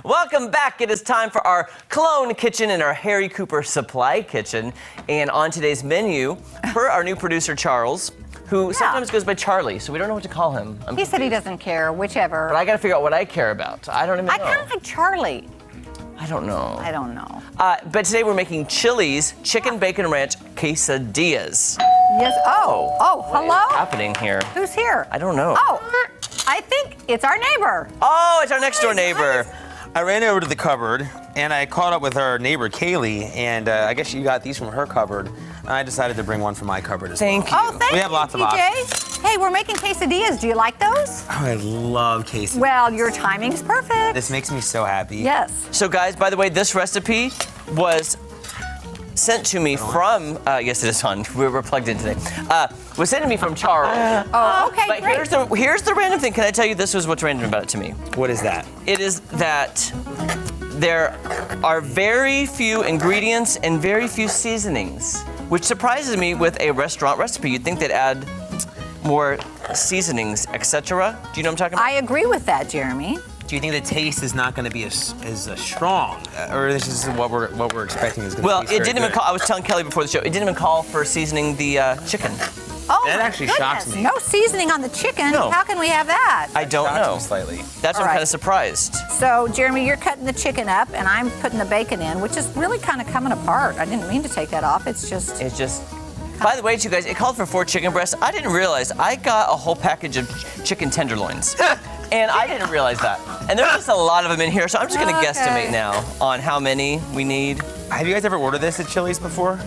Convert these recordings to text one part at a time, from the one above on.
Welcome back. It is time for our clone kitchen and our Harry Cooper supply kitchen. And on today's menu, for our new producer, Charles, who sometimes goes by Charlie, so we don't know what to call him. He said he doesn't care, whichever. But I got to figure out what I care about. I don't even know. I kind of like Charlie. I don't know. I don't know. But today we're making Chili's Chicken Bacon Ranch Quesadillas. Yes. Oh, hello? What is happening here? Who's here? I don't know. Oh, I think it's our neighbor. Oh, it's our next door neighbor. I ran over to the cupboard and I caught up with our neighbor Kaylee, and I guess she got these from her cupboard. I decided to bring one from my cupboard as well. Thank you. Oh, thank you, We have lots of TJ. Hey, we're making quesadillas. Do you like those? Oh, I love quesadillas. Well, your timing's perfect. This makes me so happy. Yes. So guys, by the way, this recipe was sent to me from, yes it is on, we're plugged in today, was sent to me from Charles. Oh, okay, But great. here's the random thing. Can I tell you this was what's random about it to me? What is that? It is that there are very few ingredients and very few seasonings, which surprises me with a restaurant recipe. You'd think they'd add more seasonings, etc. Do you know what I'm talking about? I agree with that, Jeremy. Do you think the taste is not going to be as strong, or this is what we're expecting is going to Well, be? it didn't even call. I was telling Kelly before the show. It didn't even call for seasoning the chicken. Oh, That my actually goodness. shocks me. No seasoning on the chicken. No. How can we have that? I don't know. Slightly. That's why I'm All kind right. of surprised. So, Jeremy, you're cutting the chicken up, and I'm putting the bacon in, which is really kind of coming apart. I didn't mean to take that off. It's just... It's just. By the way, you guys, it called for 4 chicken breasts. I didn't realize I got a whole package of chicken tenderloins. And I didn't realize that. And there's just a lot of them in here, so I'm just gonna Okay. guesstimate now on how many we need. Have you guys ever ordered this at Chili's before?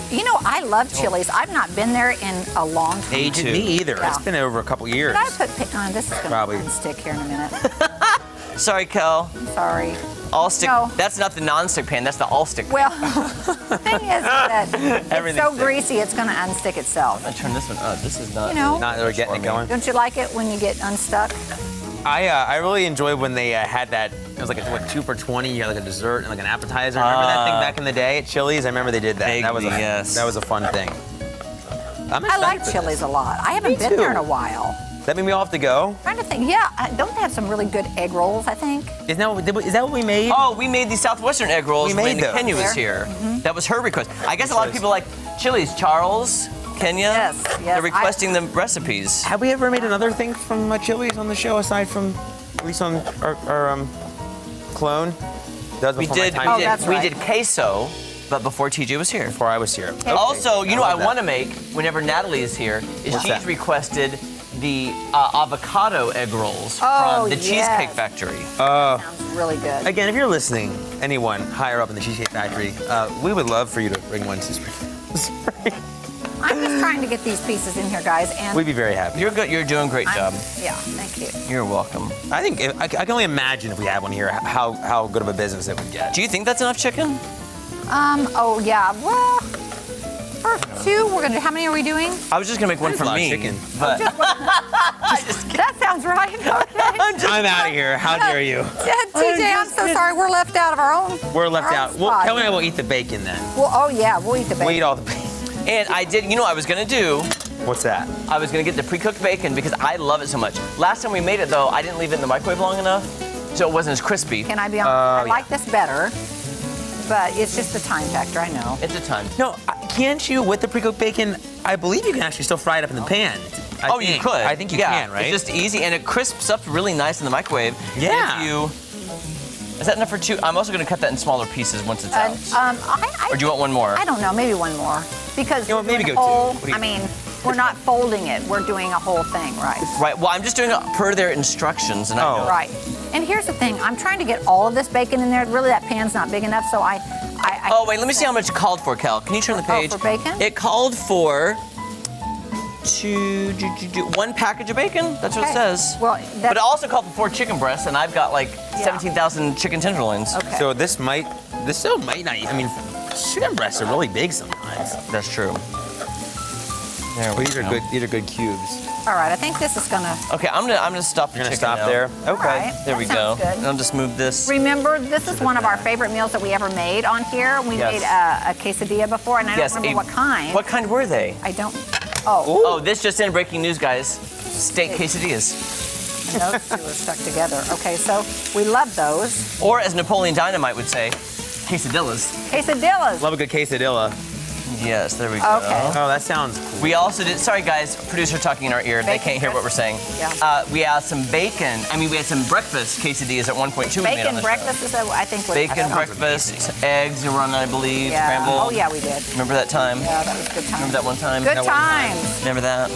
You know, I love Chili's. I've not been there in a long time. Me too. Me either. Yeah. It's been over a couple years. Did I put... this is going Probably. to stick here in a minute. Sorry, Kel. I'm sorry. All stick. No. That's not the non-stick pan. That's the all-stick. Well, the thing is that it's Everything's so stick. greasy, it's going to unstick itself. I turn this one up. This is not. You know. Not really getting it going. Don't you like it when you get unstuck? I really enjoyed when they had that. It was like a 2 for $20. You had like a dessert and like an appetizer. Remember that thing back in the day at Chili's? I remember they did that. That was Vaguely, yes. That was a fun thing. I'm I excited like for Chili's this. a lot. I haven't Me been there in too. a while. That mean we all have to go? Trying to think. Yeah, don't they have some really good egg rolls, I think? Is that what we made? Oh, we made these Southwestern egg rolls We made when those. Kenya was here. That was her request. I guess a lot of people like Chili's. Charles, Kenya. Yes, yes. They're requesting the recipes. Have we ever made another thing from Chili's on the show aside from at least on our clone? That was We before my did. time. that's We right. did queso, but before TJ was here. Before I was here. Also, you know what I love that. want to make whenever Natalie is here is What's she's that? requested the avocado egg rolls Oh, from the yes. Cheesecake Factory. Sounds really good. Again, if you're listening, anyone higher up in the Cheesecake Factory, we would love for you to bring one to Spring. I'm just trying to get these pieces in here, guys. And We'd be very happy. You're good. You're doing a great job. yeah, thank you. You're welcome. I think I can only imagine if we had one here how good of a business it would get. Do you think that's enough chicken? Oh, yeah. Well, for 2, we're going to... How many are we doing? I was just gonna make one That's for a lot of me, chicken. but That sounds right. Okay. I'm out of here. How dare you? TJ, I'm so sorry. We're left out of our own. We're left our own out. Well, spot. Kelly and I will eat the bacon then. Well, oh, yeah, we'll eat the bacon. We'll eat all the bacon. and I did. You know, what I was gonna do. What's that? I was gonna get the pre-cooked bacon because I love it so much. Last time we made it though, I didn't leave it in the microwave long enough, so it wasn't as crispy. Can I be honest? I like this better, but it's just the time factor, I know. It's a ton. No, can't you with the pre-cooked bacon? I believe you can actually still fry it up in the pan. Oh, you could. I think you can, right? It's just easy and it crisps up really nice in the microwave. Yeah. If you. Is that enough for 2? I'm also gonna cut that in smaller pieces once it's out. Or do you want one more? I don't know, maybe one more. Because You know what, maybe we're go doing two. What do you I mean, we're not folding it. We're doing a whole thing, right? Right. Well, I'm just doing it per their instructions, and I know. Right. And here's the thing. I'm trying to get all of this bacon in there. Really, that pan's not big enough, so I Oh wait, let me see how much it called for, Cal. Can you turn the page? for bacon? It called for 1 package of bacon. That's what it Okay. says. Well, but it also called for 4 chicken breasts, and I've got like Yeah. 17,000 chicken tenderloins. Okay. So this still might not. I mean, chicken breasts are really big sometimes. That's true. There But we these are go. good. These are good cubes. All right, I think this is gonna... Okay, I'm gonna stop the You're gonna chicken stop now. there. All Okay. right, There that we go. sounds good. And I'll just move this. Remember, this is one of our favorite meals that we ever made on here. We Yes. made a quesadilla before, and I don't remember what kind. What kind were they? I don't... Oh. Oh, this just in breaking news, guys. Steak quesadillas. those two are stuck together. Okay, so we love those. Or as Napoleon Dynamite would say, quesadillas. Quesadillas. Love a good quesadilla. Yes, there we go. Okay. Oh, that sounds cool. We also did, sorry guys, producer talking in our ear. They Bacon can't hear what we're saying. Yeah. We had some bacon. We had some breakfast quesadillas at one point too. we made on Bacon the breakfast is that I think show. was Bacon breakfast, eggs were on, I believe, Yeah. scrambled. Oh yeah, we did. Remember that time? Yeah, that was good times. Remember that one time? Good That one time? times. Remember that?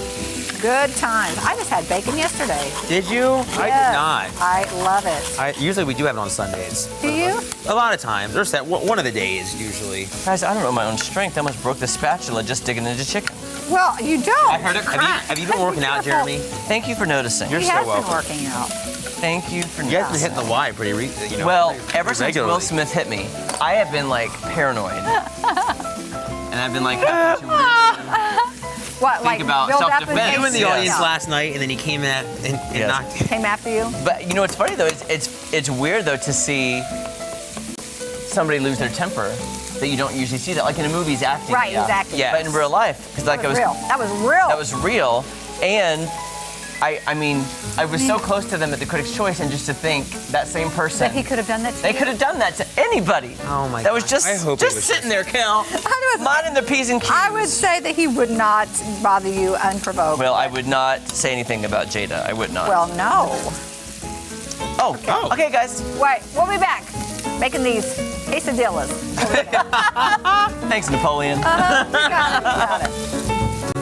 Good times. I just had bacon yesterday. Did you? I Yes. did not. I love it. Usually we do have it on Sundays. Do you? A lot of times. There's that one of the days usually. Guys, I don't know my own strength. I almost broke the spatula just digging into chicken. Well, you don't. I heard it crack. Have you been working out, Jeremy? Thank you for noticing. You're He so has welcome. been working out. Thank you for You guys been noticing. hitting the Y pretty, Well, pretty ever since regularly. Will Smith hit me, I have been like paranoid. And I've been like having to really What, like about build up self-defense. in You in the Yes. audience last night, and then he came in and Yes. knocked. Came after you? But you know what's funny though? It's weird though to see somebody lose their temper that you don't usually see that. Like in the movies, acting. Right, yeah. exactly. But in real life, because like That was real. That was real. that was real, and I was so close to them at the Critics' Choice, and just to think that same person. That he could have done that to They you? could have done that to anybody. Oh my That was God. just I hope it just was sitting there, Cal. was- minding the P's and Q's. I would say that he would not bother you unprovoked. Well, I would not say anything about Jada. I would not. Well, no. Oh, okay, guys. Wait, we'll be back. Making these quesadillas. Thanks, Napoleon. You got it.